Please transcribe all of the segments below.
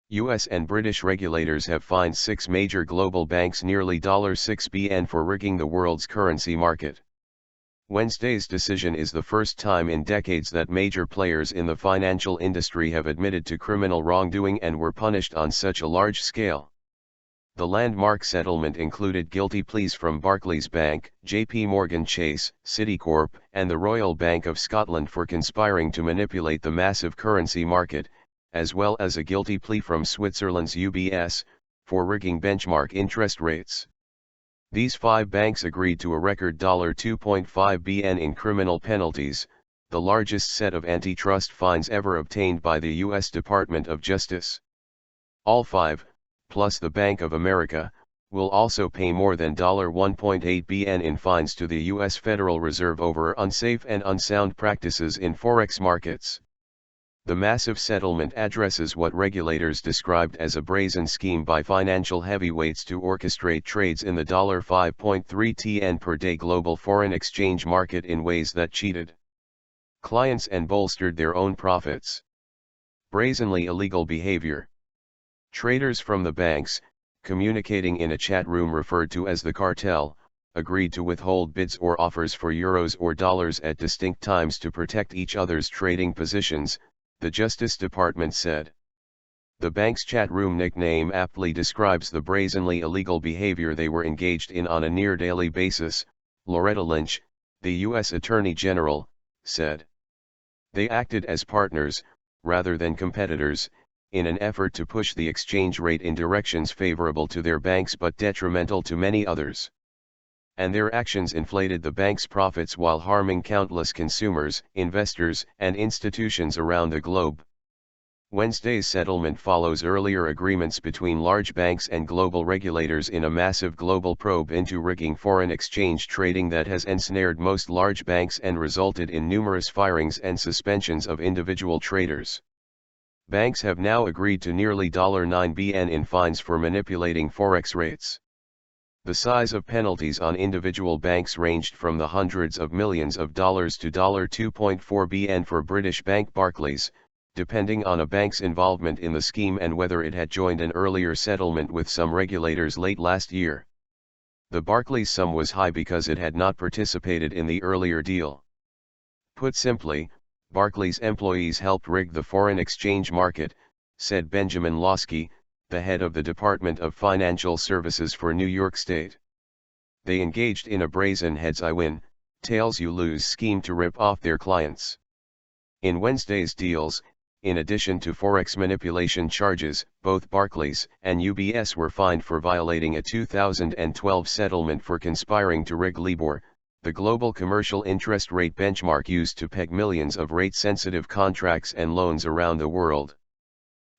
US and British regulators have fined 6 major global banks nearly $6 billion for rigging the world's currency market. Wednesday's decision is the first time in decades that major players in the financial industry have admitted to criminal wrongdoing and were punished on such a large scale. The landmark settlement included guilty pleas from Barclays Bank, JPMorgan Chase, Citicorp, and the Royal Bank of Scotland for conspiring to manipulate the massive currency market, as well as a guilty plea from Switzerland's UBS, for rigging benchmark interest rates. These 5 banks agreed to a record $2.5 billion in criminal penalties, the largest set of antitrust fines ever obtained by the U.S. Department of Justice. All 5, plus the Bank of America, will also pay more than $1.8 billion in fines to the U.S. Federal Reserve over unsafe and unsound practices in forex markets. The massive settlement addresses what regulators described as a brazen scheme by financial heavyweights to orchestrate trades in the $5.3 tn per day global foreign exchange market in ways that cheated clients and bolstered their own profits. Brazenly illegal behavior. Traders from the banks, communicating in a chat room referred to as the cartel, agreed to withhold bids or offers for euros or dollars at distinct times to protect each other's trading positions, the Justice Department said. The bank's chat room nickname aptly describes the brazenly illegal behavior they were engaged in on a near-daily basis, Loretta Lynch, the U.S. Attorney General, said. They acted as partners, rather than competitors, in an effort to push the exchange rate in directions favorable to their banks but detrimental to many others. And their actions inflated the bank's profits while harming countless consumers, investors, and institutions around the globe. Wednesday's settlement follows earlier agreements between large banks and global regulators in a massive global probe into rigging foreign exchange trading that has ensnared most large banks and resulted in numerous firings and suspensions of individual traders. Banks have now agreed to nearly $9 billion in fines for manipulating forex rates. The size of penalties on individual banks ranged from the hundreds of millions of dollars to $2.4 billion for British bank Barclays, depending on a bank's involvement in the scheme and whether it had joined an earlier settlement with some regulators late last year. The Barclays sum was high because it had not participated in the earlier deal. Put simply, Barclays employees helped rig the foreign exchange market, said Benjamin Losky, the head of the Department of Financial Services for New York State. They engaged in a brazen heads I win, tails you lose scheme to rip off their clients. In Wednesday's deals, in addition to forex manipulation charges, both Barclays and UBS were fined for violating a 2012 settlement for conspiring to rig LIBOR, the global commercial interest rate benchmark used to peg millions of rate-sensitive contracts and loans around the world.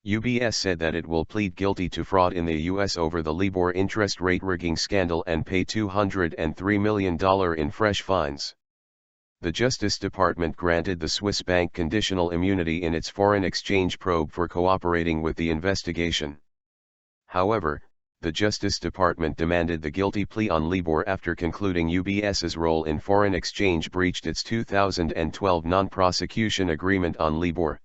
UBS said that it will plead guilty to fraud in the U.S. over the LIBOR interest rate rigging scandal and pay $203 million in fresh fines. The Justice Department granted the Swiss bank conditional immunity in its foreign exchange probe for cooperating with the investigation. However, the Justice Department demanded the guilty plea on LIBOR after concluding UBS's role in foreign exchange breached its 2012 non-prosecution agreement on LIBOR.